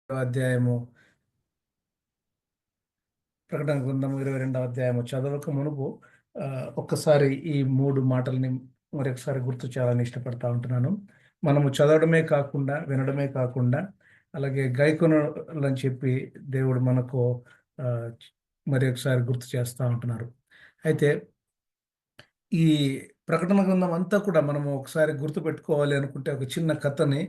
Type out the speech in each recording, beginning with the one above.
అధ్యాయము ప్రకటన గ్రంథము 22వ అధ్యాయము చదవక మునుపు ఒక్కసారి ఈ 3 మాటల్ని మరొకసారి గుర్తు చేయాలని ఇష్టపడతా ఉంటున్నాను. మనము చదవడమే కాకుండా, వినడమే కాకుండా, అలాగే గైకొనాలని చెప్పి దేవుడు మనకు ఆహ్, మరి ఒకసారి గుర్తు చేస్తా ఉంటున్నారు. అయితే ఈ ప్రకటన గ్రంథం అంతా కూడా మనము ఒకసారి గుర్తుపెట్టుకోవాలి అనుకుంటే ఒక చిన్న కథని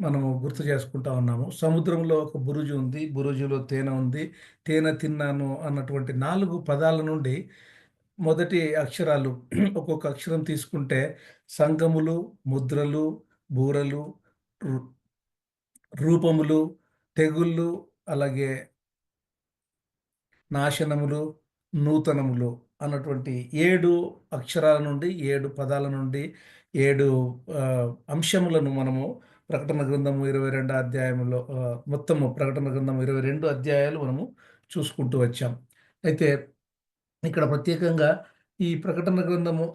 మనము గుర్తు చేసుకుంటా ఉన్నాము. సముద్రంలో ఒక బురుజు ఉంది. బురుజులో తేనె ఉంది. తేనె తిన్నాను అన్నటువంటి 4 పదాల నుండి మొదటి అక్షరాలు ఒక్కొక్క అక్షరం తీసుకుంటే సంగములు, ముద్రలు, బూరలు, రు రూపములు, తెగుళ్ళు, అలాగే నాశనములు, నూతనములు అన్నటువంటి 7 అక్షరాల నుండి, 7 పదాల నుండి, 7 అంశములను మనము ప్రకటన గ్రంథము 22 అధ్యాయంలో మొత్తము ప్రకటన గ్రంథం 22 అధ్యాయాలు మనము చూసుకుంటూ వచ్చాం. అయితే ఇక్కడ ప్రత్యేకంగా ఈ ప్రకటన గ్రంథము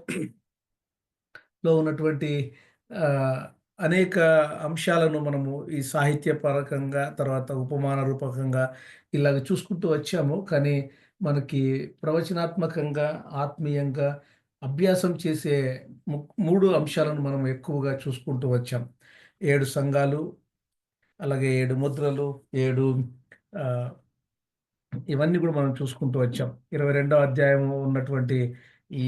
లో ఉన్నటువంటి ఆహ్, అనేక అంశాలను మనము ఈ సాహిత్యపరకంగా, తర్వాత ఉపమాన రూపకంగా ఇలాగ చూసుకుంటూ వచ్చాము. కానీ మనకి ప్రవచనాత్మకంగా, ఆత్మీయంగా అభ్యాసం చేసే 3 అంశాలను మనం ఎక్కువగా చూసుకుంటూ వచ్చాం. 7 సంఘాలు, అలాగే 7 ముద్రలు, 7 ఆహ్ ఇవన్నీ కూడా మనం చూసుకుంటూ వచ్చాం. 22వ అధ్యాయంలో ఉన్నటువంటి ఈ,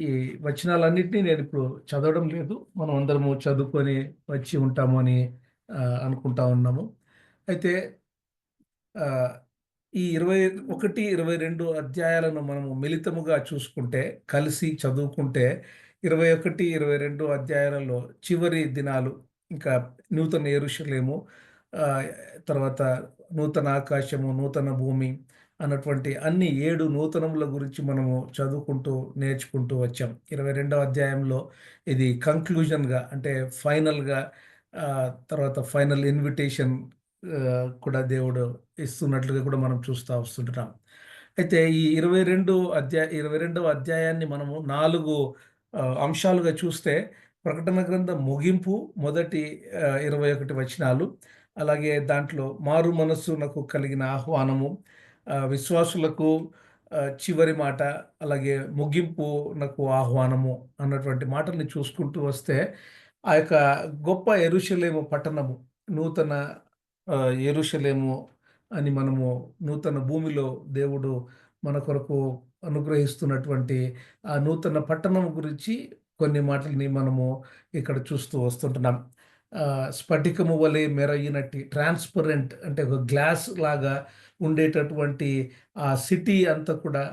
ఈ వచనాలన్నిటిని నేనిప్పుడు చదవడం లేదు. మనం అందరము చదువుకొని వచ్చి ఉంటాము అని అనుకుంటా ఉన్నాము. అయితే ఆహ్, ఈ 21, 22 అధ్యాయాలను మనము మిళితముగా చూసుకుంటే, కలిసి చదువుకుంటే 21, 22 అధ్యాయాలలో చివరి దినాలు, ఇంకా నూతన యెరూషలేము, ఆహ్, తర్వాత నూతన ఆకాశము, నూతన భూమి అన్నటువంటి అన్ని 7 నూతనముల గురించి మనము చదువుకుంటూ, నేర్చుకుంటూ వచ్చాం. 22వ అధ్యాయంలో ఇది కంక్లూజన్‌గా అంటే ఫైనల్‌గా తర్వాత ఫైనల్ ఇన్విటేషన్ కూడా దేవుడు ఇస్తున్నట్లుగా కూడా మనం చూస్తా వస్తుంటున్నాం. అయితే ఈ 22వ అధ్యాయాన్ని మనము 4 అంశాలుగా చూస్తే ప్రకటన గ్రంథం ముగింపు మొదటి 21 వచనాలు, అలాగే దాంట్లో మారు మనస్సునకు కలిగిన ఆహ్వానము, విశ్వాసులకు చివరి మాట, అలాగే ముగింపునకు ఆహ్వానము అన్నటువంటి మాటల్ని చూసుకుంటూ వస్తే ఆ యొక్క గొప్ప యెరూషలేము పట్టణము, నూతన యెరూషలేము అని మనము నూతన భూమిలో దేవుడు మన కొరకు అనుగ్రహిస్తున్నటువంటి ఆ నూతన పట్టణం గురించి కొన్ని మాటల్ని మనము ఇక్కడ చూస్తూ వస్తుంటున్నాం. స్ఫటికము వలె మెరయినట్టి ట్రాన్స్‌పరెంట్ అంటే ఒక గ్లాస్ లాగా ఉండేటటువంటి ఆ సిటీ అంతా కూడా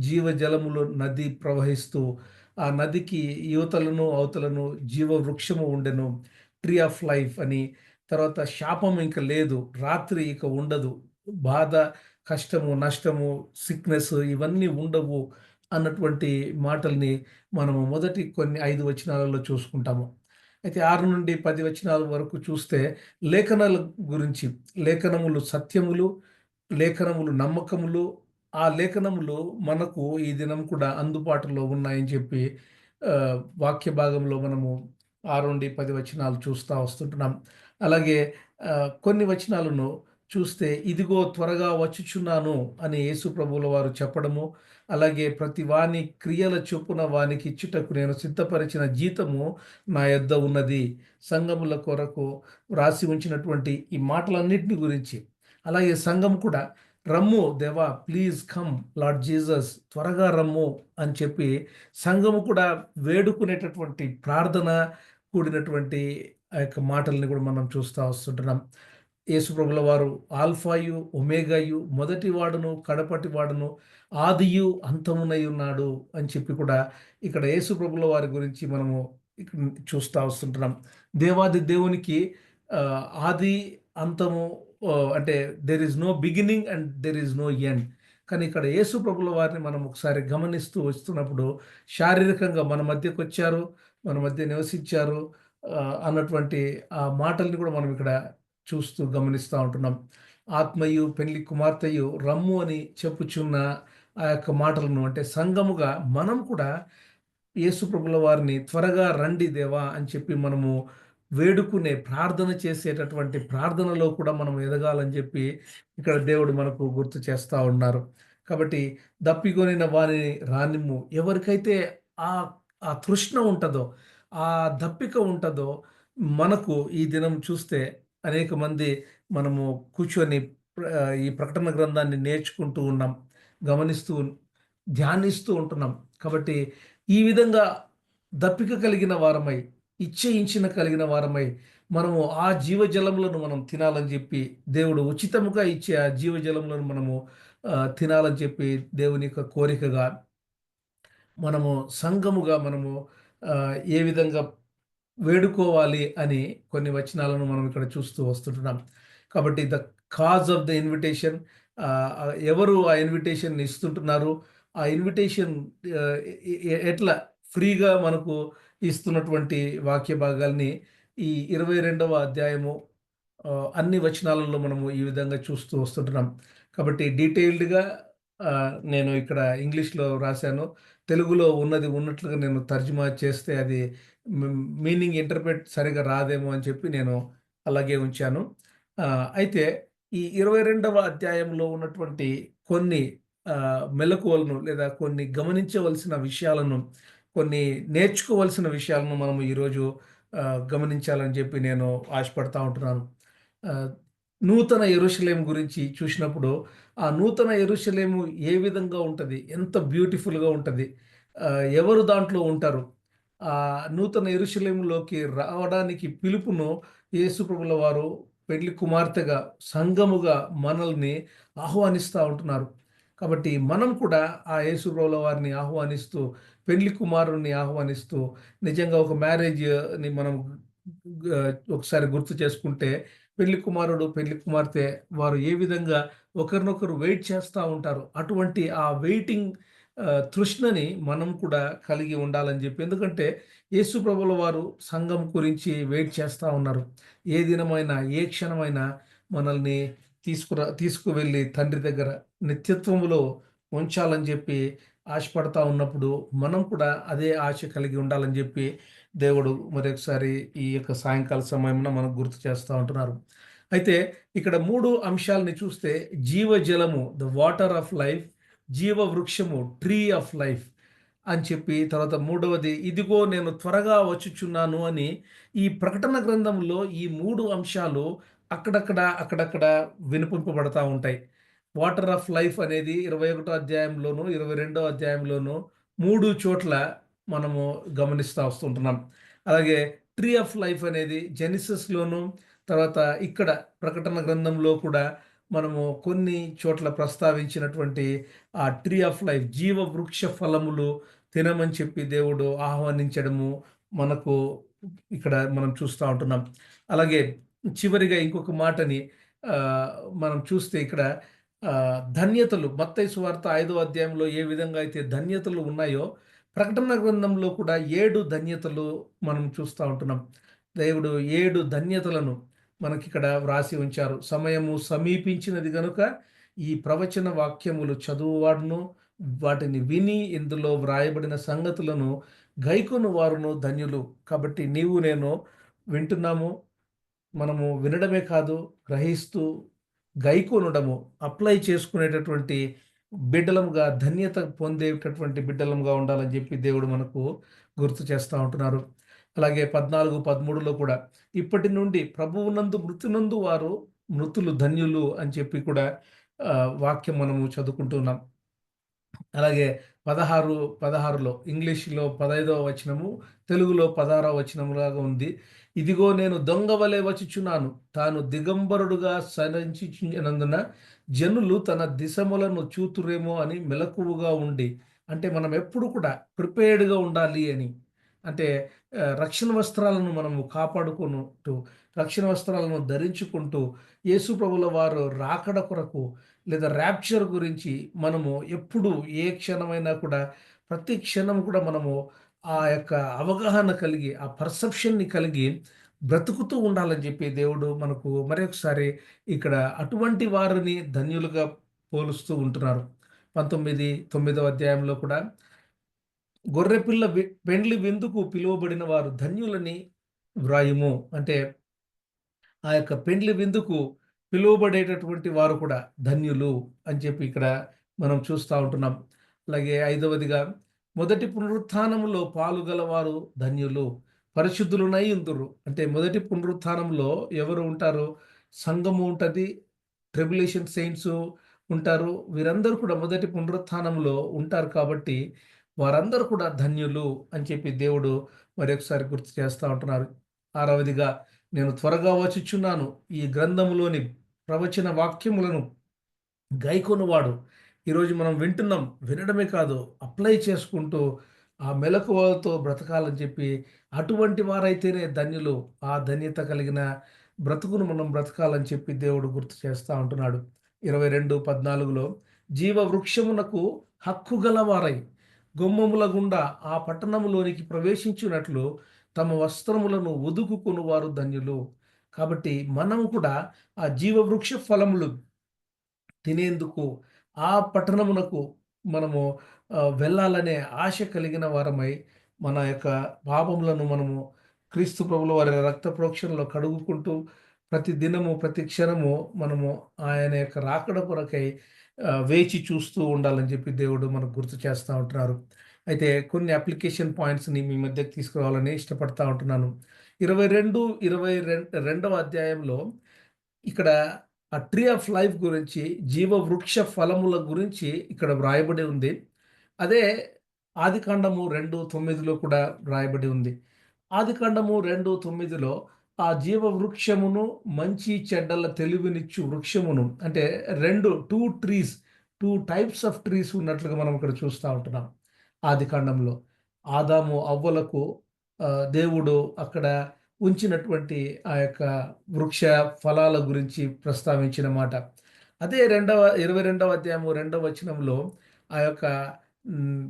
జీవజలములు నది ప్రవహిస్తూ, ఆ నదికి యువతలను, అవతలను జీవ వృక్షము ఉండెను. ట్రీ ఆఫ్ లైఫ్ అని. తర్వాత శాపం ఇంక లేదు. రాత్రి ఇక ఉండదు. బాధ, కష్టము, నష్టము, సిక్‌నెస్ ఇవన్నీ ఉండవు అన్నటువంటి మాటల్ని మనము మొదటి కొన్ని 5 వచనాలలో చూసుకుంటాము. అయితే 6-10 వచనాల వరకు చూస్తే లేఖనాల గురించి, లేఖనములు సత్యములు, లేఖనములు నమ్మకములు, ఆ లేఖనములు మనకు ఈ దినం కూడా అందుబాటులో ఉన్నాయని చెప్పి వాక్య భాగంలో మనము 6-10 వచనాలు చూస్తా వస్తుంటున్నాం. అలాగే కొన్ని వచనాలను చూస్తే ఇదిగో త్వరగా వచ్చుచున్నాను అని యేసు ప్రభువుల వారు చెప్పడము, అలాగే ప్రతి వాని క్రియల చొప్పున వానికి ఇచ్చుటకు నేను సిద్ధపరిచిన జీతము నా యొద్ద ఉన్నది. సంఘముల కొరకు వ్రాసి ఉంచినటువంటి ఈ మాటలన్నిటిని గురించి, అలాగే సంఘం కూడా రమ్ము దేవా ప్లీజ్ కమ్ లార్డ్ జీసస్ త్వరగా రమ్ము అని చెప్పి సంఘము కూడా వేడుకునేటటువంటి ప్రార్థన కూడినటువంటి ఆ యొక్క మాటల్ని కూడా మనం చూస్తా వస్తుంటున్నాం. యేసుప్రభుల వారు ఆల్ఫాయు, ఒమేగాయు, మొదటి వాడును, కడపటి వాడును, ఆదియు, అంతమునై ఉన్నాడు అని చెప్పి కూడా ఇక్కడ యేసుప్రభుల వారి గురించి మనము ఇక్కడ చూస్తా వస్తుంటున్నాం. దేవాది దేవునికి ఆది, అంతము అంటే there is no beginning and there is no end. కానీ ఇక్కడ యేసుప్రభుల వారిని మనం ఒకసారి గమనిస్తూ వస్తున్నప్పుడు శారీరకంగా మన మధ్యకొచ్చారు, మన మధ్య నివసించారు అన్నటువంటి ఆ మాటల్ని కూడా మనం ఇక్కడ చూస్తూ గమనిస్తా ఉంటున్నాం. ఆత్మయు, పెళ్లి కుమార్తెయు రమ్ము అని చెప్పుచున్న ఆ యొక్క మాటలను అంటే సంఘముగా మనం కూడా యేసు ప్రభుల వారిని త్వరగా రండి దేవా అని చెప్పి మనము వేడుకునే, ప్రార్థన చేసేటటువంటి ప్రార్థనలో కూడా మనం ఎదగాలని చెప్పి ఇక్కడ దేవుడు మనకు గుర్తు చేస్తా ఉన్నారు. కాబట్టి దప్పికొనిన వానిని రానిమ్ము. ఎవరికైతే ఆ ఆ తృష్ణ ఉంటదో, ఆ దప్పిక ఉంటదో, మనకు ఈ దినం చూస్తే అనేక మంది మనము కూర్చొని ఈ ప్రకటన గ్రంథాన్ని నేర్చుకుంటూ ఉన్నాం. గమనిస్తూ, ధ్యానిస్తూ ఉంటున్నాం. కాబట్టి ఈ విధంగా దప్పిక కలిగిన వారమై, ఇచ్చయించిన కలిగిన వారమై, మనము ఆ జీవజలములను మనం తినాలని చెప్పి, దేవుడు ఉచితముగా ఇచ్చే ఆ జీవజలములను మనము తినాలని చెప్పి దేవుని యొక్క కోరికగా, మనము సంఘముగా మనము ఏ విధంగా వేడుకోవాలి అని కొన్ని వచనాలను మనం ఇక్కడ చూస్తూ వస్తుంటున్నాం. కాబట్టి the cause of the invitation, ఎవరు ఆ ఇన్విటేషన్ ఇస్తుంటున్నారు? ఆ ఇన్విటేషన్ ఎట్లా ఫ్రీగా మనకు ఇస్తున్నటువంటి వాక్య భాగాల్ని ఈ 22వ అధ్యాయము అన్ని వచనాలలో మనము ఈ విధంగా చూస్తూ వస్తుంటున్నాం. కాబట్టి డీటెయిల్డ్‌గా నేను ఇక్కడ ఇంగ్లీష్‌లో రాశాను. తెలుగులో ఉన్నది ఉన్నట్లుగా నేను తర్జుమా చేస్తే అది మీనింగ్ ఇంటర్ప్రెట్ సరిగ్గా రాదేమో అని చెప్పి నేను అలాగే ఉంచాను. అయితే ఈ 22వ అధ్యాయంలో ఉన్నటువంటి కొన్ని మెళకువలను లేదా కొన్ని గమనించవలసిన విషయాలను, కొన్ని నేర్చుకోవాల్సిన విషయాలను మనము ఈరోజు గమనించాలని చెప్పి నేను ఆశపడతా ఉంటున్నాను. ఆహ్, నూతన యెరూషలేము గురించి చూసినప్పుడు, ఆ నూతన యెరూషలేము ఏ విధంగా ఉంటది? ఎంత బ్యూటిఫుల్‌గా ఉంటది? ఎవరు దాంట్లో ఉంటారు? నూతన యెరూషలేములోకి రావడానికి పిలుపును యేసు ప్రభుల వారు పెళ్లి కుమార్తెగా, సంఘముగా మనల్ని ఆహ్వానిస్తా ఉంటున్నారు. కాబట్టి మనం కూడా ఆ యేసు ప్రభుల వారిని ఆహ్వానిస్తూ, పెళ్లి కుమారుడిని ఆహ్వానిస్తూ, నిజంగా ఒక మ్యారేజ్‌ని మనం ఒకసారి గుర్తు చేసుకుంటే, పెళ్లి కుమారుడు, పెళ్లి కుమార్తె వారు ఏ విధంగా ఒకరినొకరు వెయిట్ చేస్తా ఉంటారు. అటువంటి ఆ వెయిటింగ్ తృష్ణని మనం కూడా కలిగి ఉండాలని జెప్పి. ఎందుకంటే యేసు ప్రభుల వారు సంఘం గురించి వెయిట్ చేస్తా ఉన్నారు. ఏ దినమైనా, ఏ క్షణమైనా మనల్ని తీసుకువెళ్ళి తండ్రి దగ్గర నిత్యత్వములో ఉంచాలని జెప్పి ఆశపడతా ఉన్నప్పుడు, మనం కూడా అదే ఆశ కలిగి ఉండాలని జెప్పి దేవుడు మరొకసారి ఈ యొక్క సాయంకాల సమయమున మనకు గుర్తు చేస్తా ఉంటున్నారు. అయితే ఇక్కడ 3 అంశాలని చూస్తే జీవజలము, ద వాటర్ ఆఫ్ లైఫ్, జీవ వృక్షము, ట్రీ ఆఫ్ లైఫ్ అని చెప్పి, తర్వాత మూడవది ఇదిగో నేను త్వరగా వచ్చుచున్నాను అని, ఈ ప్రకటన గ్రంథంలో ఈ 3 అంశాలు అక్కడక్కడ వినిపింపబడతా ఉంటాయి. వాటర్ ఆఫ్ లైఫ్ అనేది 21 అధ్యాయంలోను, 22 అధ్యాయంలోను 3 చోట్ల మనము గమనిస్తా వస్తుంటున్నాం. అలాగే ట్రీ ఆఫ్ లైఫ్ అనేది జెనిసిస్‌లోను, తర్వాత ఇక్కడ ప్రకటన గ్రంథంలో కూడా మనము కొన్ని చోట్ల ప్రస్తావించినటువంటి ఆ ట్రీ ఆఫ్ లైఫ్, జీవ వృక్ష ఫలములు తినమని చెప్పి దేవుడు ఆహ్వానించడము మనకు ఇక్కడ మనం చూస్తా ఉంటున్నాం. అలాగే చివరిగా ఇంకొక మాటని ఆహ్, మనం చూస్తే ఇక్కడ ధన్యతలు, మత్తయి సువార్త 5వ అధ్యాయంలో ఏ విధంగా అయితే ధన్యతలు ఉన్నాయో, ప్రకటన గ్రంథంలో కూడా 7 ధన్యతలు మనం చూస్తా ఉంటున్నాం. దేవుడు 7 ధన్యతలను మనకిక్కడ వ్రాసి ఉంచారు. సమయము సమీపించినది గనుక ఈ ప్రవచన వాక్యములు చదువువాడును, వాటిని విని ఇందులో వ్రాయబడిన సంగతులను గైకొను వారును ధన్యులు. కాబట్టి నీవు నేను వింటున్నాము. మనము వినడమే కాదు, గ్రహిస్తూ గైకొనడము, అప్లై చేసుకునేటటువంటి బిడ్డలముగా, ధన్యత పొందేటటువంటి బిడ్డలముగా ఉండాలని జెప్పి దేవుడు మనకు గుర్తు చేస్తా ఉంటున్నారు. అలాగే 14, 13లో కూడా ఇప్పటి నుండి ప్రభువునందు మృతునందు వారు మృతులు ధన్యులు అని చెప్పి కూడా వాక్యం మనము చదువుకుంటున్నాం. అలాగే 16లో ఇంగ్లీష్‌లో 15వ వచనము, తెలుగులో 16వ వచనములాగా ఉంది. ఇదిగో నేను దొంగ వలె వచ్చుచున్నాను. తాను దిగంబరుడుగా సంచరించినందున జనులు తన దిశములను చూతురేమో అని మెలకువగా ఉండి, అంటే మనం ఎప్పుడు కూడా ప్రిపేర్డ్‌గా ఉండాలి అని. అంటే రక్షణ వస్త్రాలను మనము కాపాడుకొనుటూ, రక్షణ వస్త్రాలను ధరించుకుంటూ, యేసు ప్రభుల వారు రాకడ కొరకు లేదా ర్యాప్చర్ గురించి మనము ఎప్పుడు ఏ క్షణమైనా కూడా, ప్రతి క్షణం కూడా మనము ఆ యొక్క అవగాహన కలిగి, ఆ పర్సెప్షన్‌ని కలిగి బ్రతుకుతూ ఉండాలని చెప్పి దేవుడు మనకు మరొకసారి ఇక్కడ అటువంటి వారిని ధన్యులుగా పోలుస్తూ ఉంటున్నారు. 9వ అధ్యాయంలో కూడా గొర్రెపిల్ల పెండ్లి విందుకు పిలువబడిన వారు ధన్యులని వ్రాయుము. అంటే ఆ యొక్క పెండ్లి విందుకు పిలువబడేటటువంటి వారు కూడా ధన్యులు అని చెప్పి ఇక్కడ మనం చూస్తా ఉంటున్నాం. అలాగే ఐదవదిగా మొదటి పునరుత్థానములో పాలుగలవారు ధన్యులు. పరిశుద్ధులునై ఉందురు. అంటే మొదటి పునరుత్థానంలో ఎవరు ఉంటారు? సంఘము ఉంటది. ట్రిబులేషన్ సెయింట్స్ ఉంటారు. వీరందరూ కూడా మొదటి పునరుత్థానంలో ఉంటారు కాబట్టి వారందరూ కూడా ధన్యులు అని చెప్పి దేవుడు మరొకసారి గుర్తు చేస్తా ఉంటున్నారు. ఆరవదిగా నేను త్వరగా వచ్చుచున్నాను. ఈ గ్రంథములోని ప్రవచన వాక్యములను గైకొనువాడు. ఈరోజు మనం వింటున్నాం. వినడమే కాదు, అప్లై చేసుకుంటూ ఆ మెలకువలతో బ్రతకాలని చెప్పి అటువంటి వారైతేనే ధన్యులు. ఆ ధన్యత కలిగిన బ్రతుకును మనం బ్రతకాలని చెప్పి దేవుడు గుర్తు చేస్తా ఉంటున్నాడు. 22:14లో జీవ వృక్షమునకు హక్కు గలవారై గుమ్మముల గుండా ఆ పట్టణములోనికి ప్రవేశించునట్లు తమ వస్త్రములను ఉదుకుకొనువారు ధన్యులు. కాబట్టి మనం కూడా ఆ జీవవృక్ష ఫలములు తినేందుకు ఆ పట్టణమునకు మనము వెళ్ళాలనే ఆశ కలిగిన వారమై మన యొక్క పాపములను మనము క్రీస్తు ప్రభుల వారి రక్త ప్రోక్షణలో కడుగుకుంటూ ప్రతి దినము ప్రతి క్షణము మనము ఆయన యొక్క రాకడ కొరకై వేచి చూస్తూ ఉండాలని చెప్పి దేవుడు మనకు గుర్తు చేస్తూ ఉంటున్నారు. అయితే కొన్ని అప్లికేషన్ పాయింట్స్ని మీ మధ్యకి తీసుకురావాలని ఇష్టపడతా ఉంటున్నాను. 22, 22వ అధ్యాయంలో ఇక్కడ ఆ ట్రీ ఆఫ్ లైఫ్ గురించి, జీవవృక్ష ఫలముల గురించి ఇక్కడ వ్రాయబడి ఉంది. అదే ఆదికాండము 2:9లో కూడా వ్రాయబడి ఉంది. ఆదికాండము 2:9లో ఆ జీవవృక్షమును మంచి చెడ్డల తెలివినిచ్చు వృక్షమును అంటే 2 ట్రీస్, 2 టైప్స్ ఆఫ్ ట్రీస్ ఉన్నట్లుగా మనం ఇక్కడ చూస్తా ఉంటున్నాం. ఆదికాండంలో ఆదాము, హవ్వలకు దేవుడు అక్కడ ఉంచినటువంటి ఆ యొక్క వృక్ష ఫలాల గురించి ప్రస్తావించిన మాట. అదే 22వ అధ్యాయము 2వ వచనంలో ఆ యొక్క హ్మ్,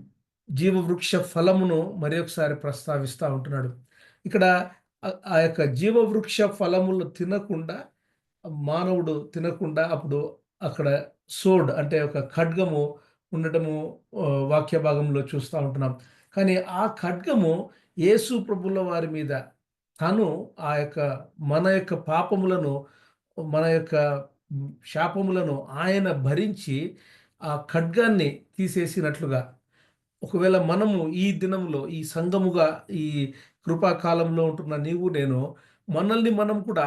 జీవవృక్ష ఫలమును మరి ఒకసారి ప్రస్తావిస్తా ఉంటున్నాడు. ఇక్కడ ఆ యొక్క జీవవృక్ష ఫలములు తినకుండా మానవుడు తినకుండా అప్పుడు అక్కడ సోడ్ అంటే ఒక ఖడ్గము ఉండటము వాక్య భాగంలో చూస్తా ఉంటున్నాం. కానీ ఆ ఖడ్గము యేసు ప్రభుల వారి మీద తను ఆ యొక్క మన యొక్క పాపములను, మన యొక్క శాపములను ఆయన భరించి ఆ ఖడ్గాన్ని తీసేసినట్లుగా ఒకవేళ మనము ఈ దినంలో ఈ సంఘముగా ఈ కృపాకాలంలో ఉంటున్న నీవు నేను మనల్ని మనం కూడా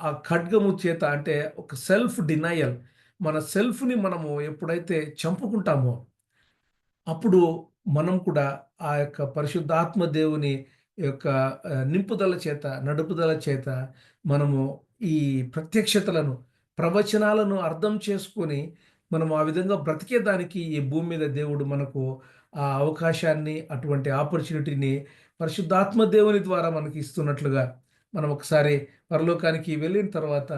ఆ ఖడ్గము చేత అంటే ఒక సెల్ఫ్ డినయల్ మన సెల్ఫ్‌ని మనము ఎప్పుడైతే చంపుకుంటామో అప్పుడు మనం కూడా ఆ యొక్క పరిశుద్ధాత్మ దేవుని యొక్క నింపుదల చేత, నడుపుదల చేత మనము ఈ ప్రత్యక్షతలను, ప్రవచనాలను అర్థం చేసుకొని, మనం ఆ విధంగా బ్రతికేదానికి ఈ భూమి మీద దేవుడు మనకు ఆ అవకాశాన్ని, అటువంటి ఆపర్చునిటీని పరిశుద్ధాత్మ దేవుని ద్వారా మనకి ఇస్తున్నట్లుగా, మనం ఒకసారి పరలోకానికి వెళ్ళిన తర్వాత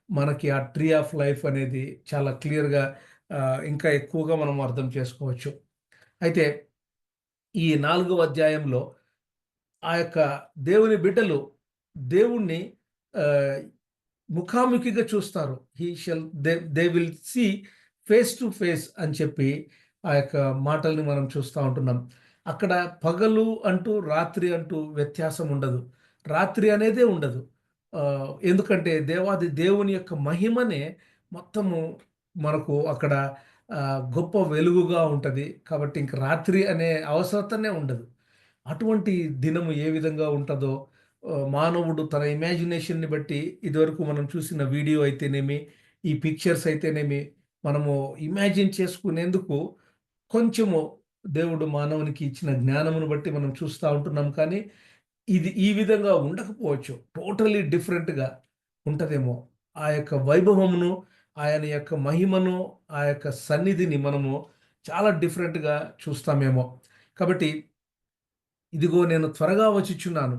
మనకి ఆ ట్రీ ఆఫ్ లైఫ్ అనేది చాలా క్లియర్‌గా ఇంకా ఎక్కువగా మనం అర్థం చేసుకోవచ్చు. అయితే ఈ 4వ అధ్యాయంలో ఆ యొక్క దేవుని బిడ్డలు దేవుణ్ణి ఆహ్, ముఖాముఖిగా చూస్తారు. They will see face to face అని చెప్పి ఆ యొక్క మాటల్ని మనం చూస్తా ఉంటున్నాం. అక్కడ పగలు అంటూ, రాత్రి అంటూ వ్యత్యాసం ఉండదు. రాత్రి అనేదే ఉండదు. ఎందుకంటే దేవాది దేవుని యొక్క మహిమనే మొత్తము మనకు అక్కడ గొప్ప వెలుగుగా ఉంటది. కాబట్టి ఇంక రాత్రి అనే అవసరతనే ఉండదు. అటువంటి దినము ఏ విధంగా ఉంటదో మానవుడు తన ఇమాజినేషన్‌ని బట్టి ఇదివరకు మనం చూసిన వీడియో అయితేనేమి, ఈ పిక్చర్స్ అయితేనేమి, మనము ఇమాజిన్ చేసుకునేందుకు కొంచెము దేవుడు మానవునికి ఇచ్చిన జ్ఞానమును బట్టి మనం చూస్తా ఉంటున్నాం. కానీ ఇది ఈ విధంగా ఉండకపోవచ్చు. టోటల్లీ డిఫరెంట్‌గా ఉంటదేమో. ఆ యొక్క వైభవమును, ఆయన యొక్క మహిమను, ఆ యొక్క సన్నిధిని మనము చాలా డిఫరెంట్‌గా చూస్తామేమో. కాబట్టి ఇదిగో నేను త్వరగా వచ్చుచున్నాను.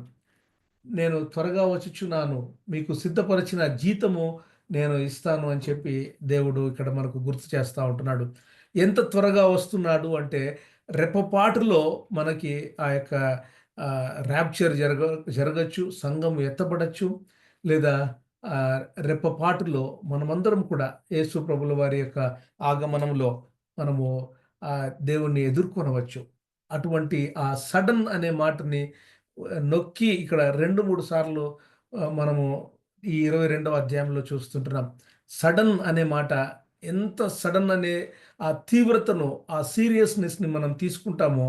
నేను త్వరగా వచ్చుచున్నాను. మీకు సిద్ధపరిచిన జీతము నేను ఇస్తాను అని చెప్పి దేవుడు ఇక్కడ మనకు గుర్తు చేస్తా ఉంటున్నాడు. ఎంత త్వరగా వస్తున్నాడు అంటే రెప్పపాటులో మనకి ఆ యొక్క ర్యాప్చర్ జరగొచ్చు. సంఘం ఎత్తబడొచ్చు. లేదా రెప్పపాటులో మనమందరం కూడా యేసు ప్రభుల వారి యొక్క ఆగమనంలో మనము దేవుణ్ణి ఎదుర్కొనవచ్చు. అటువంటి ఆ సడన్ అనే మాటని నొక్కి ఇక్కడ 2, 3 సార్లు మనము ఈ 22వ అధ్యాయంలో చూస్తుంటున్నాం. సడన్ అనే మాట ఎంత సడన్ అనే ఆ తీవ్రతను, ఆ సీరియస్‌నెస్‌ని మనం తీసుకుంటామో,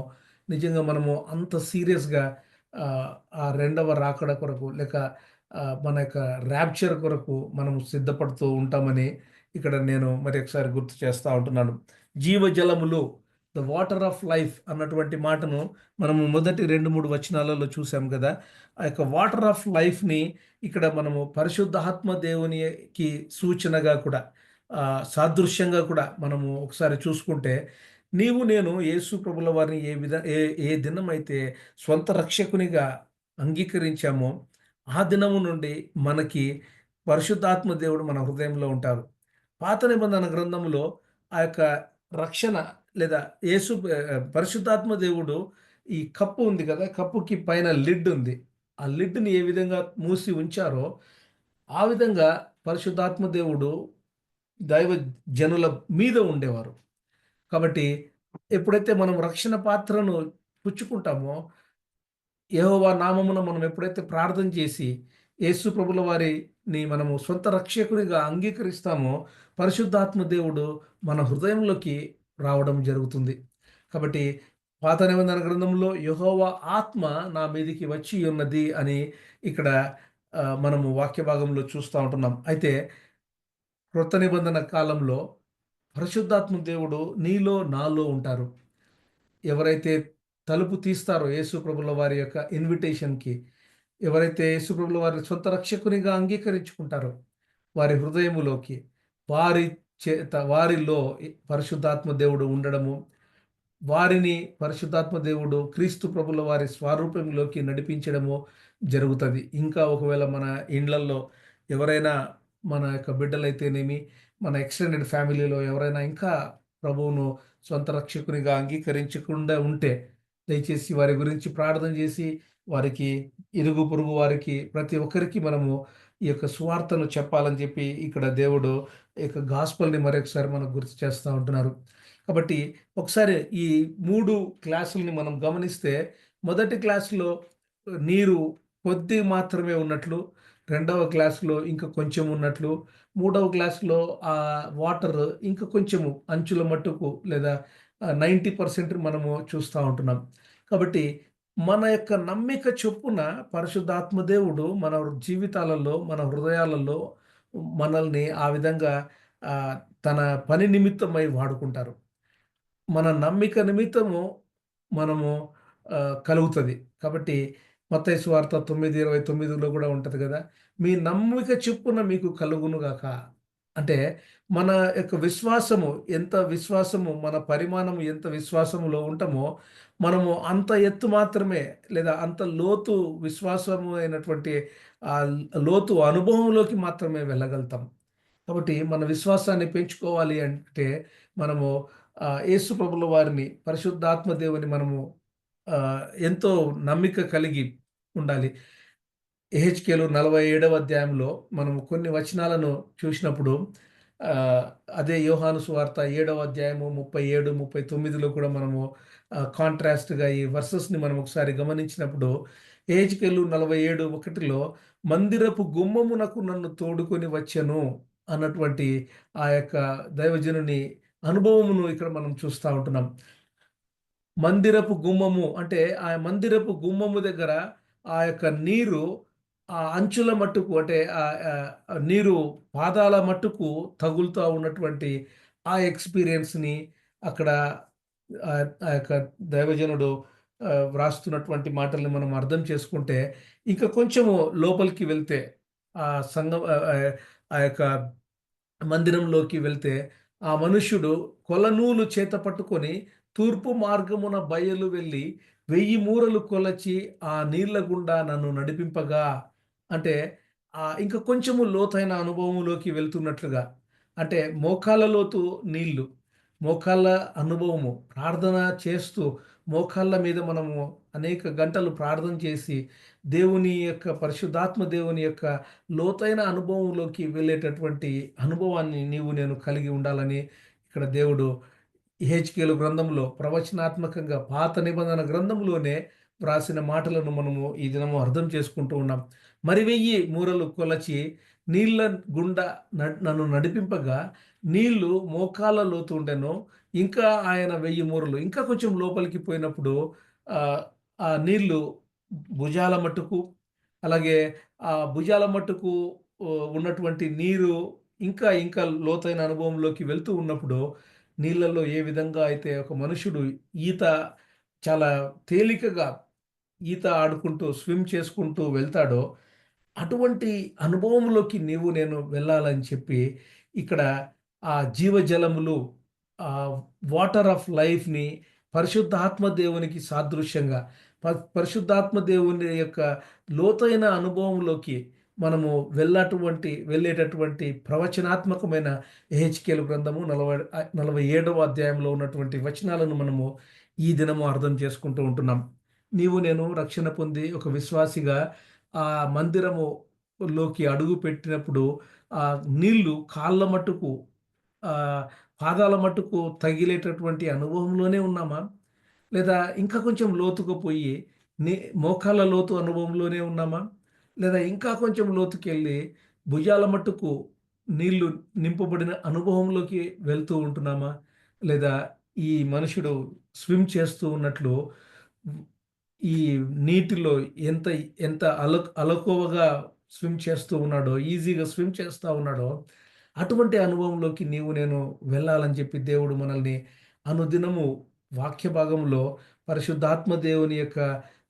నిజంగా మనము అంత సీరియస్‌గా ఆహ్, ఆ రెండవ రాకడ కొరకు లేక మన యొక్క ర్యాప్చర్ కొరకు మనం సిద్ధపడుతూ ఉంటామని ఇక్కడ నేను మరి ఒకసారి గుర్తు చేస్తా ఉంటున్నాను. జీవజలములు, ద వాటర్ ఆఫ్ లైఫ్ అన్నటువంటి మాటను మనము మొదటి 2, 3 వచనాలలో చూసాం గదా! ఆ యొక్క వాటర్ ఆఫ్ లైఫ్‌ని ఇక్కడ మనము పరిశుద్ధాత్మ దేవునికి సూచనగా కూడా సాదృశ్యంగా కూడా మనము ఒకసారి చూసుకుంటే, నీవు నేను యేసు ప్రభుల వారిని ఏ దినమైతే స్వంత రక్షకునిగా అంగీకరించామో, ఆ దినము నుండి మనకి పరిశుద్ధాత్మ దేవుడు మన హృదయంలో ఉంటారు. పాత నిబంధన గ్రంథములో ఆ యొక్క రక్షణ లేదా పరిశుద్ధాత్మ దేవుడు ఈ కప్పు ఉంది కదా! కప్పుకి పైన లిడ్ ఉంది. ఆ లిడ్‌ని ఏ విధంగా మూసి ఉంచారో, ఆ విధంగా పరిశుద్ధాత్మ దేవుడు దైవ జనుల మీద ఉండేవారు. కాబట్టి ఎప్పుడైతే మనం రక్షణ పాత్రను పుచ్చుకుంటామో, యెహోవా నామమున మనం ఎప్పుడైతే ప్రార్థన చేసి, యేసు ప్రభుల వారిని మనము సొంత రక్షకునిగా అంగీకరిస్తామో, పరిశుద్ధాత్మ దేవుడు మన హృదయంలోకి రావడం జరుగుతుంది. కాబట్టి పాత నిబంధన గ్రంథంలో యెహోవా ఆత్మ నా మీదికి వచ్చి ఉన్నది అని ఇక్కడ మనము వాక్య భాగంలో చూస్తా ఉంటున్నాం. అయితే క్రొత్త నిబంధన కాలంలో పరిశుద్ధాత్మ దేవుడు నీలో, నాలో ఉంటారు. ఎవరైతే తలుపు తీస్తారో యేసు ప్రభుల వారి యొక్క ఇన్విటేషన్‌కి, ఎవరైతే యేసు ప్రభుల వారిని సొంత రక్షకునిగా అంగీకరించుకుంటారో, వారి హృదయములోకి, వారి వారిలో పరిశుద్ధాత్మ దేవుడు ఉండడము, వారిని పరిశుద్ధాత్మ దేవుడు క్రీస్తు ప్రభుల వారి స్వారూప్యంలోకి నడిపించడము జరుగుతది. ఇంకా ఒకవేళ మన ఇండ్లల్లో ఎవరైనా మన యొక్క బిడ్డలైతేనేమి, మన ఎక్స్‌టెండెడ్ ఫ్యామిలీలో ఎవరైనా ఇంకా ప్రభువును సొంత రక్షకునిగా అంగీకరించకుండా ఉంటే, దయచేసి వారి గురించి ప్రార్థన చేసి, వారికి ఇరుగు పొరుగు వారికి ప్రతి ఒక్కరికి మనము ఈ యొక్క సువార్తను చెప్పాలని చెప్పి ఇక్కడ దేవుడు ఈ యొక్క గాస్పెల్‌ని మరొకసారి మనకు గుర్తు చేస్తా ఉంటున్నారు. కాబట్టి ఒకసారి ఈ 3 క్లాసుల్ని మనం గమనిస్తే, మొదటి క్లాస్‌లో నీరు కొద్దిగా మాత్రమే ఉన్నట్లు, రెండవ క్లాస్‌లో ఇంకా కొంచెం ఉన్నట్లు, మూడవ క్లాస్‌లో వాటర్ ఇంకా కొంచెము అంచుల మట్టుకు లేదా 90% మనము చూస్తా ఉంటున్నాం. కాబట్టి మన యొక్క నమ్మిక చొప్పున పరిశుద్ధాత్మ దేవుడు మన జీవితాలలో, మన హృదయాలలో మనల్ని ఆ విధంగా ఆహ్, తన పని నిమిత్తమై వాడుకుంటారు. మన నమ్మిక నిమిత్తము మనము కలుగుతది. కాబట్టి మత్తయి సువార్త 9:29లో గూడా ఉంటది గదా! మీ నమ్మిక చొప్పున మీకు కలుగునుగాక. అంటే మన యొక్క విశ్వాసము మన పరిమాణం ఎంత విశ్వాసములో ఉంటామో, మనము అంత ఎత్తు మాత్రమే లేదా అంత లోతు విశ్వాసము అయినటువంటి లోతు అనుభవంలోకి మాత్రమే వెళ్ళగలుగుతాం. కాబట్టి మన విశ్వాసాన్ని పెంచుకోవాలి అంటే మనము యేసు ప్రభుల వారిని, పరిశుద్ధాత్మ దేవుని మనము ఎంతో నమ్మిక కలిగి ఉండాలి. యెహెజ్కేలు 47వ అధ్యాయంలో మనము కొన్ని వచనాలను చూసినప్పుడు ఆహ్, అదే యోహాను సువార్త 7వ అధ్యాయము 37, 39లో కూడా మనము కాంట్రాస్ట్‌గా ఈ వర్సెస్‌ని మనం ఒకసారి గమనించినప్పుడు యెహెజ్కేలు 47:1లో మందిరపు గుమ్మమునకు నన్ను తోడుకొని వచ్చెను అన్నటువంటి ఆ యొక్క దైవజనుని అనుభవమును ఇక్కడ మనం చూస్తా ఉంటున్నాం. మందిరపు గుమ్మము అంటే, ఆ మందిరపు గుమ్మము దగ్గర ఆ యొక్క నీరు ఆ అంచుల మట్టుకు అంటే నీరు పాదాల మట్టుకు తగులుతా ఉన్నటువంటి ఆ ఎక్స్‌పీరియన్స్‌ని అక్కడ ఆ యొక్క దైవజనుడు వ్రాస్తున్నటువంటి మాటల్ని మనం అర్థం చేసుకుంటే, ఇంకా కొంచెము లోపలికి వెళ్తే ఆ సంఘం ఆ యొక్క మందిరంలోకి వెళ్తే, ఆ మనుష్యుడు కొలనూలు చేత పట్టుకొని తూర్పు మార్గమున బయలు వెళ్ళి 1000 మూరలు కొలచి ఆ నీళ్ల గుండా నన్ను నడిపింపగా అంటే ఇంక కొంచెము లోతైన అనుభవంలోకి వెళ్తున్నట్లుగా. అంటే మోకాళ్ళ లోతు నీళ్ళు, మోకాళ్ళ అనుభవము, ప్రార్థన చేస్తూ మోకాళ్ళ మీద మనము అనేక గంటలు ప్రార్థన చేసి దేవుని యొక్క పరిశుద్ధాత్మ దేవుని యొక్క లోతైన అనుభవంలోకి వెళ్ళేటటువంటి అనుభవాన్ని నీవు నేను కలిగి ఉండాలని ఇక్కడ దేవుడు యెహెజ్కేలు గ్రంథంలో ప్రవచనాత్మకంగా పాత నిబంధన గ్రంథంలోనే వ్రాసిన మాటలను మనము ఈ దినము అర్థం చేసుకుంటూ ఉన్నాం. మరి 1000 మూరలు కొలచి నీళ్ళ గుండా నన్ను నడిపింపగా నీళ్లు మోకాళ్ళ లోతు ఉండెను. ఇంకా ఆయన 1000 మూరలు ఇంకా కొంచెం లోపలికి పోయినప్పుడు ఆహ్, ఆ నీళ్లు భుజాల మట్టుకు, అలాగే ఆ భుజాల మట్టుకు ఉన్నటువంటి నీరు ఇంకా ఇంకా లోతైన అనుభవంలోకి వెళ్తూ ఉన్నప్పుడు నీళ్ళల్లో ఏ విధంగా అయితే ఒక మనుషుడు ఈత చాలా తేలికగా ఈత ఆడుకుంటూ, స్విమ్ చేసుకుంటూ వెళ్తాడో, అటువంటి అనుభవంలోకి నీవు నేను వెళ్ళాలని చెప్పి, ఇక్కడ ఆ జీవజలములు, వాటర్ ఆఫ్ లైఫ్‌ని పరిశుద్ధాత్మ దేవునికి సాదృశ్యంగా, పరిశుద్ధాత్మ దేవుని యొక్క లోతైన అనుభవంలోకి మనము వెళ్ళేటటువంటి ప్రవచనాత్మకమైన యెహెజ్కేలు గ్రంథము 47వ అధ్యాయంలో ఉన్నటువంటి వచనాలను మనము ఈ దినము అర్థం చేసుకుంటూ ఉంటున్నాం. నీవు నేను రక్షణ పొంది ఒక విశ్వాసిగా ఆ మందిరములోకి అడుగుపెట్టినప్పుడు నీళ్లు కాళ్ళ మట్టుకు, ఆహ్, పాదాల మట్టుకు తగిలేటటువంటి అనుభవంలోనే ఉన్నామా? లేదా ఇంకా కొంచెం లోతుకు పోయి నీ మోకాళ్ళ లోతు అనుభవంలోనే ఉన్నామా? లేదా ఇంకా కొంచెం లోతుకెళ్ళి భుజాల మట్టుకు నీళ్లు నింపబడిన అనుభవంలోకి వెళ్తూ ఉంటున్నామా? లేదా ఈ మనుషుడు స్విమ్ చేస్తూ ఉన్నట్లు ఈ నీటిలో ఎంత ఎంత అలకువగా స్విమ్ చేస్తూ ఉన్నాడో, ఈజీగా స్విమ్ చేస్తా ఉన్నాడో, అటువంటి అనుభవంలోకి నీవు నేను వెళ్ళాలని చెప్పి దేవుడు మనల్ని అనుదినము వాక్య భాగంలో పరిశుద్ధాత్మ దేవుని యొక్క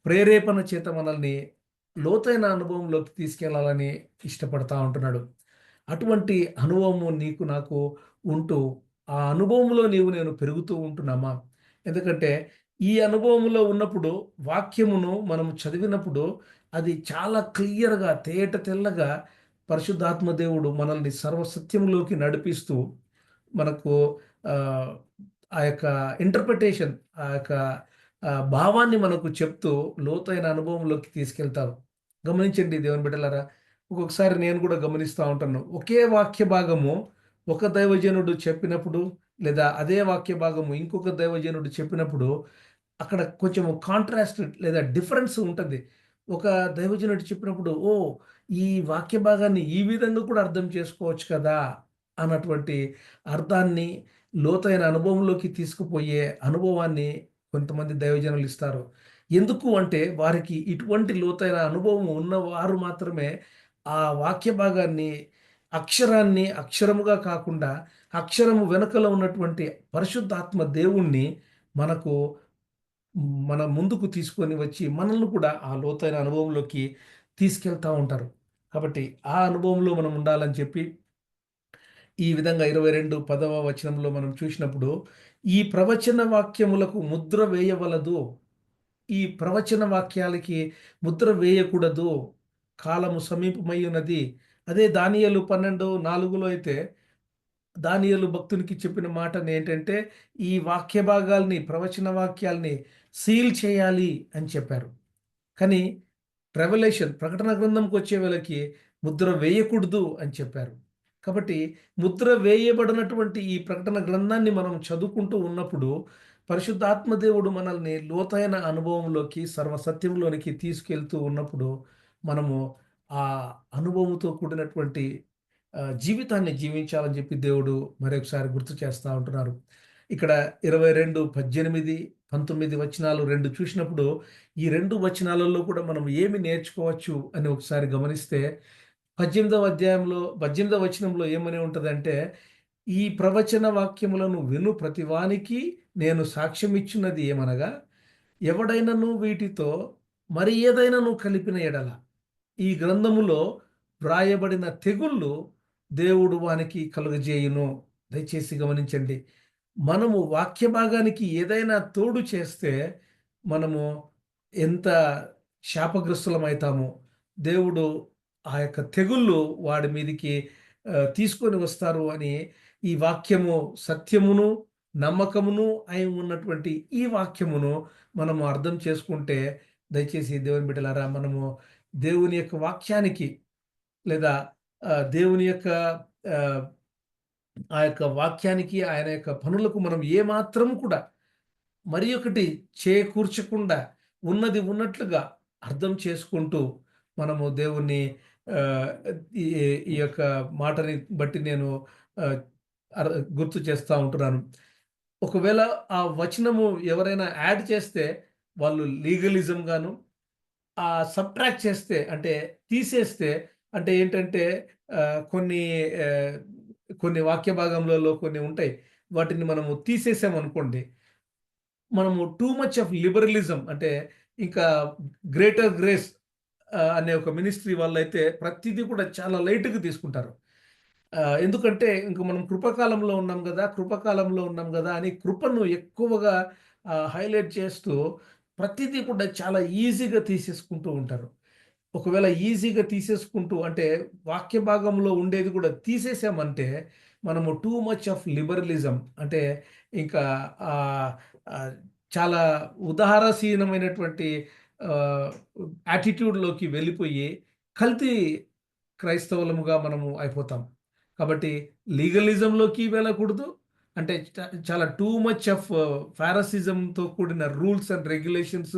ప్రేరేపణ చేత మనల్ని లోతైన అనుభవంలోకి తీసుకెళ్లాలని ఇష్టపడతా ఉంటున్నాడు. అటువంటి అనుభవము నీకు నాకు ఉంటూ, ఆ అనుభవంలో నీవు నేను పెరుగుతూ ఉంటున్నామా? ఎందుకంటే ఈ అనుభవంలో ఉన్నప్పుడు వాక్యమును మనం చదివినప్పుడు అది చాలా క్లియర్‌గా తేట తెల్లగా పరిశుద్ధాత్మ దేవుడు మనల్ని సర్వసత్యంలోకి నడిపిస్తూ మనకు ఆహ్, ఆ యొక్క ఇంటర్ప్రిటేషన్, ఆ యొక్క భావాన్ని మనకు చెప్తూ లోతైన అనుభవంలోకి తీసుకెళ్తారు. గమనించండి దేవుని బిడ్డలారా. ఒక్కొక్కసారి నేను కూడా గమనిస్తా ఉంటాను. ఒకే వాక్య భాగము ఒక దైవజనుడు చెప్పినప్పుడు, లేదా అదే వాక్య భాగము ఇంకొక దైవజనుడు చెప్పినప్పుడు అక్కడ కొంచెం కాంట్రాస్ట్ లేదా డిఫరెన్స్ ఉంటది. ఒక దైవజనుడు చెప్పినప్పుడు, ఓహ్! ఈ వాక్య భాగాన్ని ఈ విధంగా కూడా అర్థం చేసుకోవచ్చు కదా! అన్నటువంటి అర్థాన్ని లోతైన అనుభవంలోకి తీసుకుపోయే అనుభవాన్ని కొంతమంది దైవజనులు ఇస్తారు. ఎందుకు అంటే వారికి ఇటువంటి లోతైన అనుభవం ఉన్నవారు మాత్రమే ఆ వాక్య భాగాన్ని, అక్షరాన్ని అక్షరముగా కాకుండా, అక్షరము వెనకల ఉన్నటువంటి పరిశుద్ధాత్మ దేవుణ్ణి మనకు మన ముందుకు తీసుకొని వచ్చి మనల్ని కూడా ఆ లోతైన అనుభవంలోకి తీసుకెళ్తా ఉంటారు. కాబట్టి ఆ అనుభవంలో మనం ఉండాలని చెప్పి ఈ విధంగా 10వ వచనంలో మనం చూసినప్పుడు, ఈ ప్రవచన వాక్యములకు ముద్ర వేయవలదు. ఈ ప్రవచన వాక్యాలకి ముద్ర వేయకూడదు. కాలము సమీపమై ఉన్నది. అదే దానియేలు 12:4లో అయితే దానియేలు భక్తునికి చెప్పిన మాటనేంటంటే, ఈ వాక్య భాగాల్ని, ప్రవచన వాక్యాల్ని సీల్ చేయాలి అని చెప్పారు. కానీ ప్రకటన గ్రంథంకొచ్చే వేళకి ముద్ర వేయకూడదు అని చెప్పారు. కాబట్టి ముద్ర వేయబడినటువంటి ఈ ప్రకటన గ్రంథాన్ని మనం చదువుకుంటూ ఉన్నప్పుడు, పరిశుద్ధాత్మ దేవుడు మనల్ని లోతైన అనుభవంలోకి, సర్వసత్యంలోనికి తీసుకెళ్తూ ఉన్నప్పుడు, మనము ఆ అనుభవంతో కూడినటువంటి జీవితాన్ని జీవించాలని చెప్పి దేవుడు మరొకసారి గుర్తు చేస్తా ఉంటున్నారు. ఇక్కడ 22, 18, 19 వచనాలు 2 చూసినప్పుడు, ఈ 2 వచనాలలో కూడా మనం ఏమి నేర్చుకోవచ్చు అని ఒకసారి గమనిస్తే, 18వ వచనంలో ఏమని ఉంటదంటే, "ఈ ప్రవచన వాక్యములను విను ప్రతివానికి నేను సాక్ష్యమిచ్చున్నది ఏమనగా, ఎవడైనను వీటితో మరి ఏదైనను కలిపిన ఎడల ఈ గ్రంథములో వ్రాయబడిన తెగుళ్ళు దేవుడు వానికి కలుగజేయును." దయచేసి గమనించండి. మనము వాక్య భాగానికి ఏదైనా తోడు చేస్తే మనము ఎంత శాపగ్రస్తులమైతామో, దేవుడు ఆ యొక్క తెగుళ్ళు వాడి మీదికి తీసుకొని వస్తారు అని ఈ వాక్యము సత్యమును, నమ్మకమును అయి ఉన్నటువంటి ఈ వాక్యమును మనము అర్థం చేసుకుంటే, దయచేసి దేవుని బిడ్డలారా, మనము దేవుని యొక్క వాక్యానికి లేదా దేవుని యొక్క ఆహ్, ఆ యొక్క వాక్యానికి, ఆయన యొక్క పనులకు మనం ఏమాత్రం కూడా మరి ఒకటి చేకూర్చకుండా ఉన్నది ఉన్నట్లుగా అర్థం చేసుకుంటూ మనము దేవుణ్ణి ఆహ్, ఈ ఈ యొక్క మాటని బట్టి నేను ఆహ్, గుర్తు చేస్తా ఉంటున్నాను. ఒకవేళ ఆ వచనము ఎవరైనా యాడ్ చేస్తే వాళ్ళు లీగలిజం గాను, సబ్ట్రాక్ట్ చేస్తే అంటే తీసేస్తే అంటే ఏంటంటే కొన్ని ఆహ్, కొన్ని వాక్య భాగములలో కొన్ని ఉంటాయి. వాటిని మనము తీసేసామనుకోండి, మనము టూ మచ్ ఆఫ్ లిబరలిజం అంటే ఇంకా గ్రేటర్ గ్రేస్ అనే ఒక మినిస్ట్రీ వాళ్ళైతే ప్రతీదీ కూడా చాలా లైట్‌గా తీసుకుంటారు. ఎందుకంటే ఇంక మనం కృపకాలంలో ఉన్నాం గదా! కృపకాలంలో ఉన్నాం గదా! అని కృపను ఎక్కువగా హైలైట్ చేస్తూ ప్రతీదీ కూడా చాలా ఈజీగా తీసేసుకుంటూ ఉంటారు. ఒకవేళ ఈజీగా తీసేసుకుంటూ అంటే వాక్య భాగంలో ఉండేది కూడా తీసేసామంటే మనము టూ మచ్ ఆఫ్ లిబరలిజం అంటే ఇంకా ఆహ్, ఆహ్, చాలా ఉదారసీనమైనటువంటి ఆహ్, యాటిట్యూడ్‌లోకి వెళ్ళిపోయి కల్తీ క్రైస్తవులముగా మనము అయిపోతాం. కాబట్టి లీగలిజంలోకి వెళ్ళకూడదు. అంటే చాలా టూ మచ్ ఆఫ్ ఫారసిజంతో కూడిన రూల్స్ అండ్ రెగ్యులేషన్స్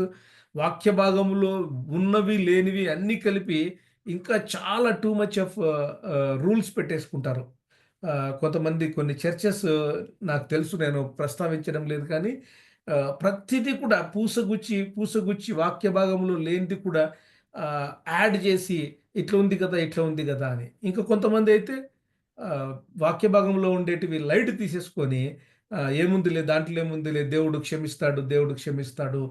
వాక్య భాగంలో ఉన్నవి, లేనివి అన్నీ కలిపి ఇంకా చాలా టూ మచ్ ఆఫ్ రూల్స్ పెట్టేసుకుంటారు. కొంతమంది కొన్ని చర్చెస్ నాకు తెలుసు నేను ప్రస్తావించడం లేదు కానీ ప్రతిదీ కూడా పూసగుచ్చి, పూసగుచ్చి వాక్య భాగంలో లేనిది కూడా యాడ్ చేసి ఇట్లా ఉంది గదా! ఇట్లా ఉంది గదా! అని. ఇంకా కొంతమందైతే ఆహ్, వాక్య భాగంలో ఉండేటివి లైట్ తీసేసుకొని ఏముందిలే దాంట్లో ఏముందిలే దేవుడు క్షమిస్తాడు, దేవుడు క్షమిస్తాడు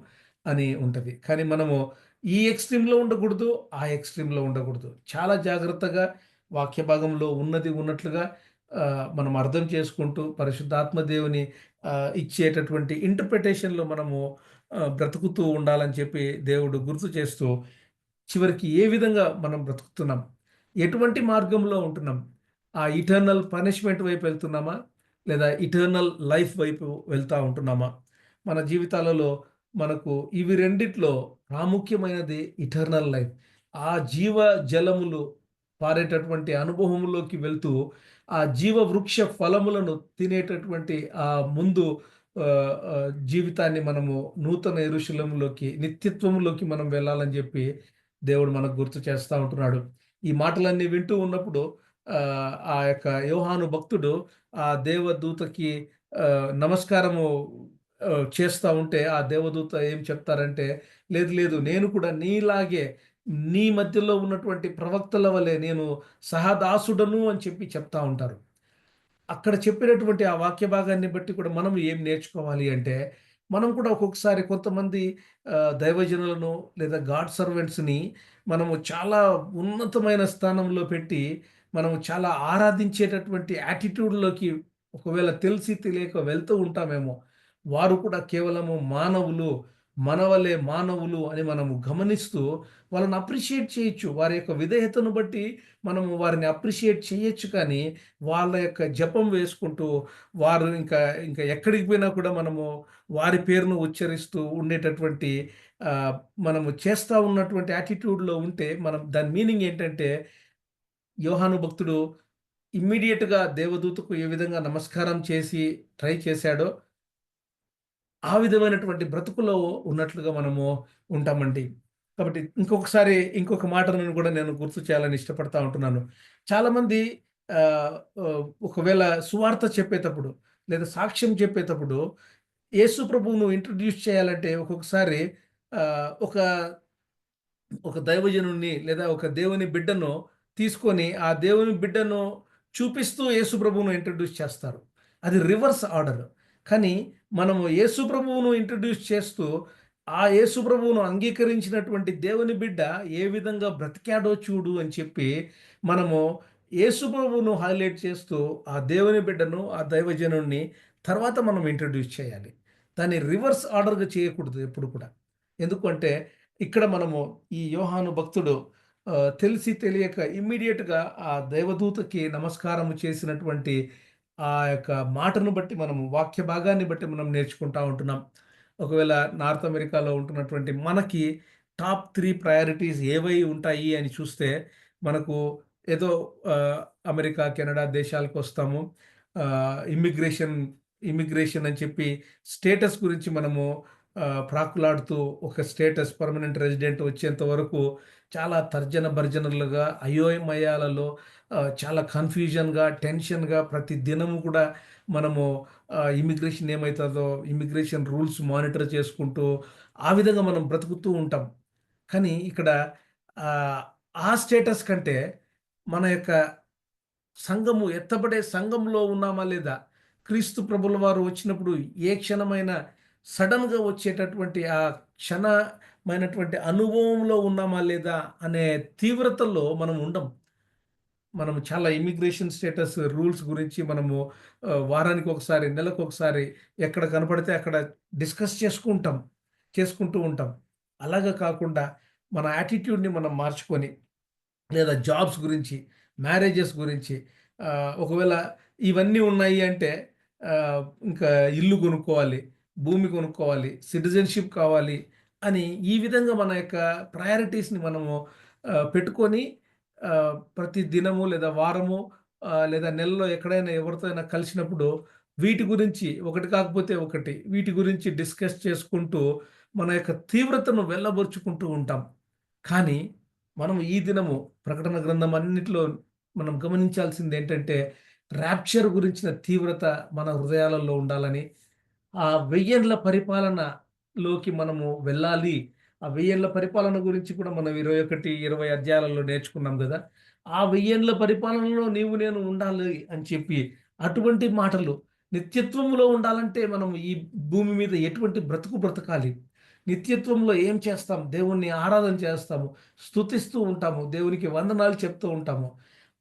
అని ఉంటది. కానీ మనము ఈ ఎక్స్‌ట్రీమ్‌లో ఉండకూడదు, ఆ ఎక్స్‌ట్రీమ్‌లో ఉండకూడదు. చాలా జాగ్రత్తగా వాక్య భాగంలో ఉన్నది ఉన్నట్లుగా మనం అర్థం చేసుకుంటూ పరిశుద్ధాత్మ దేవుని ఇచ్చేటటువంటి ఇంటర్ప్రిటేషన్‌లో మనము బ్రతుకుతూ ఉండాలని చెప్పి దేవుడు గుర్తు చేస్తూ చివరికి ఏ విధంగా మనం బ్రతుకుతున్నాం? ఎటువంటి మార్గంలో ఉంటున్నాం? ఆ ఇటర్నల్ పనిష్మెంట్ వైపు వెళ్తున్నామా? లేదా ఇటర్నల్ లైఫ్ వైపు వెళ్తా ఉంటున్నామా? మన జీవితాలలో మనకు ఇవి రెండిట్లో ప్రాముఖ్యమైనది ఇటర్నల్ లైఫ్. ఆ జీవ జలములు పారేటటువంటి అనుభవములోకి వెళ్తూ, ఆ జీవ వృక్ష ఫలములను తినేటటువంటి ముందు జీవితాన్ని మనము నూతన యెరూషలేములోకి, నిత్యత్వములోకి మనం వెళ్ళాలని జెప్పి దేవుడు మనకు గుర్తు చేస్తా ఉంటున్నాడు. ఈ మాటలన్నీ వింటూ ఉన్నప్పుడు ఆ యొక్క యోహాను భక్తుడు ఆ దేవదూతకి నమస్కారము చేస్తా ఉంటే ఆ దేవదూత ఏం చెప్తారంటే, "లేదు, లేదు నేను కూడా నీలాగే నీ మధ్యలో ఉన్నటువంటి ప్రవక్తల వలె నేను సహదాసుడను" అని చెప్పి చెప్తా ఉంటారు. అక్కడ చెప్పినటువంటి ఆ వాక్య భాగాన్ని బట్టి కూడా మనం ఏం నేర్చుకోవాలి అంటే, మనం కూడా ఒక్కొక్కసారి కొంతమంది దైవజనులను లేదా గాడ్ సర్వెంట్స్‌ని మనము చాలా ఉన్నతమైన స్థానంలో పెట్టి, మనము చాలా ఆరాధించేటటువంటి యాటిట్యూడ్‌లోకి ఒకవేళ తెలిసి తెలియక వెళ్తూ ఉంటామేమో. వారు కూడా కేవలము మానవులు, మన వలె మానవులు అని మనము గమనిస్తూ వాళ్ళని అప్రిషియేట్ చేయొచ్చు. వారి యొక్క విధేయతను బట్టి మనము వారిని అప్రిషియేట్ చేయొచ్చు కానీ వాళ్ళ యొక్క జపం వేసుకుంటూ, వారు ఇంకా ఎక్కడికి పోయినా కూడా మనము వారి పేరును ఉచ్చరిస్తూ ఉండేటటువంటి ఆహ్, మనము చేస్తా ఉన్నటువంటి యాటిట్యూడ్‌లో ఉంటే, మనం దాని మీనింగ్ ఏంటంటే, యోహాను భక్తుడు ఇమ్మీడియేట్‌గా దేవదూతకు ఏ విధంగా నమస్కారం చేసి ట్రై చేశాడో, ఆ విధమైనటువంటి బ్రతుకులో ఉన్నట్లుగా మనము ఉంటామండి. కాబట్టి ఇంకొక మాటను కూడా నేను గుర్తు చేయాలని ఇష్టపడతా ఉంటున్నాను. చాలామంది ఆహ్, ఒకవేళ సువార్త చెప్పేతప్పుడు లేదా సాక్ష్యం చెప్పేతప్పుడు యేసు ప్రభువును ఇంట్రొడ్యూస్ చేయాలంటే ఒక్కొక్కసారి ఒక ఒక దైవజనుడిని లేదా ఒక దేవుని బిడ్డను తీసుకొని, ఆ దేవుని బిడ్డను చూపిస్తూ యేసు ప్రభువును ఇంట్రొడ్యూస్ చేస్తారు. అది రివర్స్ ఆర్డర్. కానీ మనము యేసు ప్రభువును ఇంట్రొడ్యూస్ చేస్తూ, ఆ యేసు ప్రభువును అంగీకరించినటువంటి దేవుని బిడ్డ ఏ విధంగా బ్రతికాడో చూడు అని చెప్పి, మనము యేసు ప్రభువును హైలైట్ చేస్తూ, ఆ దేవుని బిడ్డను, ఆ దైవజనుడిని తర్వాత మనం ఇంట్రొడ్యూస్ చేయాలి. దాన్ని రివర్స్ ఆర్డర్‌గా చేయకూడదు ఎప్పుడు కూడా. ఎందుకు అంటే ఇక్కడ మనము ఈ యోహాను భక్తుడు తెలిసి తెలియక ఇమ్మీడియేట్‌గా ఆ దైవదూతకి నమస్కారము చేసినటువంటి ఆ యొక్క మాటను బట్టి మనము వాక్య భాగాన్ని బట్టి మనం నేర్చుకుంటా ఉంటున్నాం. ఒకవేళ నార్త్ అమెరికాలో ఉంటున్నటువంటి మనకి టాప్ 3 ప్రయారిటీస్ ఏవై ఉంటాయి అని చూస్తే మనకు ఏదో ఆహ్, అమెరికా, కెనడా దేశాలకొస్తాము. ఇమ్మిగ్రేషన్ అని చెప్పి స్టేటస్ గురించి మనము ప్రాకులాడుతూ ఒక స్టేటస్ పర్మనెంట్ రెసిడెంట్ వచ్చేంత వరకు చాలా తర్జన భర్జనలుగా, అయోమయాలలో చాలా కన్‌ఫ్యూజన్‌గా, టెన్షన్‌గా ప్రతి దినము కూడా మనము ఇమిగ్రేషన్ ఏమైతదో, ఇమిగ్రేషన్ రూల్స్ మానిటర్ చేసుకుంటూ, ఆ విధంగా మనం బ్రతుకుతూ ఉంటాం. కానీ ఇక్కడ ఆహ్, ఆ స్టేటస్ కంటే మన యొక్క సంఘము ఎత్తబడే సంఘంలో ఉన్నామా లేదా? క్రీస్తు ప్రభుల వారు వచ్చినప్పుడు ఏ క్షణమైనా సడెన్‌గా వచ్చేటటువంటి ఆ క్షణమైనటువంటి అనుభవంలో ఉన్నామా లేదా? అనే తీవ్రతలో మనం ఉండం. మనము చాలా ఇమిగ్రేషన్ స్టేటస్ రూల్స్ గురించి మనము వారానికి ఒకసారి, నెలకొకసారి ఎక్కడ కనపడితే అక్కడ డిస్కస్ చేసుకుంటూ ఉంటాం. అలాగా కాకుండా మన యాటిట్యూడ్‌ని మనం మార్చుకొని లేదా జాబ్స్ గురించి, మ్యారేజెస్ గురించి ఒకవేళ ఇవన్నీ ఉన్నాయి అంటే ఇంకా ఇల్లు కొనుక్కోవాలి, భూమి కొనుక్కోవాలి, సిటిజన్‌షిప్ కావాలి అని ఈ విధంగా మన యొక్క ప్రయారిటీస్‌ని మనము పెట్టుకొని ప్రతి దినము లేదా వారము లేదా నెలలో ఎక్కడైనా ఎవరితో అయినా కలిసినప్పుడు వీటి గురించి ఒకటి కాకపోతే ఒకటి వీటి గురించి డిస్కస్ చేసుకుంటూ మన యొక్క తీవ్రతను వెళ్ళబరుచుకుంటూ ఉంటాం. కానీ మనం ఈ దినము ప్రకటన గ్రంథం అన్నిట్లో మనం గమనించాల్సిందేంటంటే, రాప్చర్ గురించిన తీవ్రత మన హృదయాలలో ఉండాలని, ఆ వెయ్యేండ్ల పరిపాలనలోకి మనము వెళ్ళాలి. ఆ వెయ్యేండ్ల పరిపాలన గురించి కూడా మనం 21, 20 అధ్యాయాలలో నేర్చుకున్నాం గదా! ఆ వెయ్యేండ్ల పరిపాలనలో నీవు నేను ఉండాలి అని చెప్పి, అటువంటి మాటలు నిత్యత్వములో ఉండాలంటే మనం ఈ భూమి మీద ఎటువంటి బ్రతుకు బ్రతకాలి? నిత్యత్వంలో ఏం చేస్తాం? దేవుణ్ణి ఆరాధన చేస్తాము. స్తుతిస్తూ ఉంటాము. దేవునికి వందనాలు చెప్తూ ఉంటాము.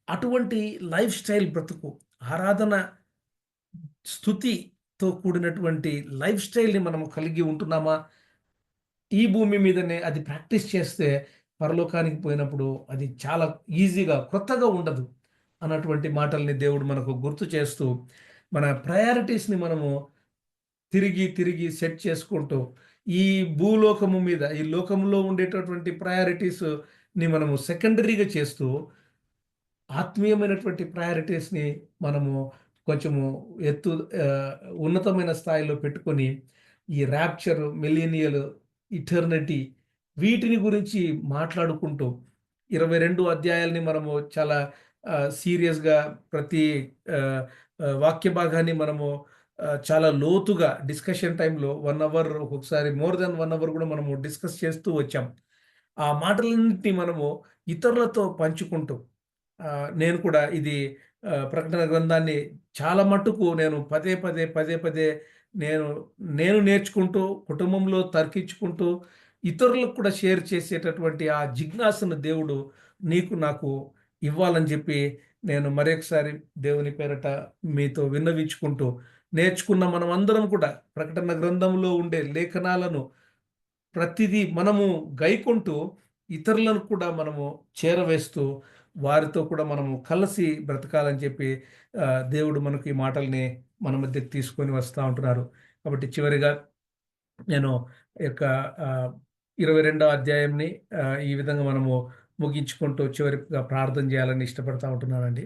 అటువంటి లైఫ్ స్టైల్ బ్రతుకు, ఆరాధన, స్తుతితో కూడినటువంటి లైఫ్ స్టైల్‌ని మనము కలిగి ఉంటున్నామా? ఈ భూమి మీదనే అది ప్రాక్టీస్ చేస్తే పరలోకానికి పోయినప్పుడు అది చాలా ఈజీగా, కొత్తగా ఉండదు అన్నటువంటి మాటల్ని దేవుడు మనకు గుర్తు చేస్తూ, మన ప్రయారిటీస్‌ని మనము తిరిగి సెట్ చేసుకుంటూ, ఈ భూలోకము మీద, ఈ లోకంలో ఉండేటటువంటి ప్రయారిటీస్‌ని మనము సెకండరీగా చేస్తూ, ఆత్మీయమైనటువంటి ప్రయారిటీస్‌ని మనము కొంచెము ఎత్తు ఆహ్, ఉన్నతమైన స్థాయిలో పెట్టుకొని, ఈ రాప్చర్, మిలీనియల్, ఇటర్నిటీ వీటిని గురించి మాట్లాడుకుంటూ 22 అధ్యాయాల్ని మనము చాలా సీరియస్‌గా ప్రతి ఆహ్, వాక్య భాగాన్ని మనము చాలా లోతుగా డిస్కషన్ టైమ్‌లో 1 అవర్ ఒక్కొక్కసారి మోర్ థాన్ 1 అవర్ గూడా మనము డిస్కస్ చేస్తూ వచ్చాం. ఆ మాటలన్నిటిని మనము ఇతరులతో పంచుకుంటూ నేను కూడా ఇది ప్రకటన గ్రంథాన్ని చాలా మట్టుకు నేను పదే పదే నేను నేను నేర్చుకుంటూ, కుటుంబంలో తర్కించుకుంటూ, ఇతరులకు కూడా షేర్ చేసేటటువంటి ఆ జిజ్ఞాసను దేవుడు నీకు, నాకు ఇవ్వాలని జెప్పి నేను మరొకసారి దేవుని పేరట మీతో విన్నవించుకుంటూ, నేర్చుకున్న మనమందరం కూడా ప్రకటన గ్రంథంలో ఉండే లేఖనాలను ప్రతిదీ మనము గైకొంటూ, ఇతరులను కూడా మనము చేరవేస్తూ, వారితో కూడా మనము కలిసి బ్రతకాలని చెప్పి దేవుడు మనకు ఈ మాటల్ని మన మధ్యకు తీసుకొని వస్తా ఉంటున్నారు. కాబట్టి చివరిగా నేను ఈ యొక్క ఆహ్, 22వ అధ్యాయంని ఈ విధంగా మనము ముగించుకుంటూ చివరిగా ప్రార్థన చేయాలని ఇష్టపడతా ఉంటున్నానండి.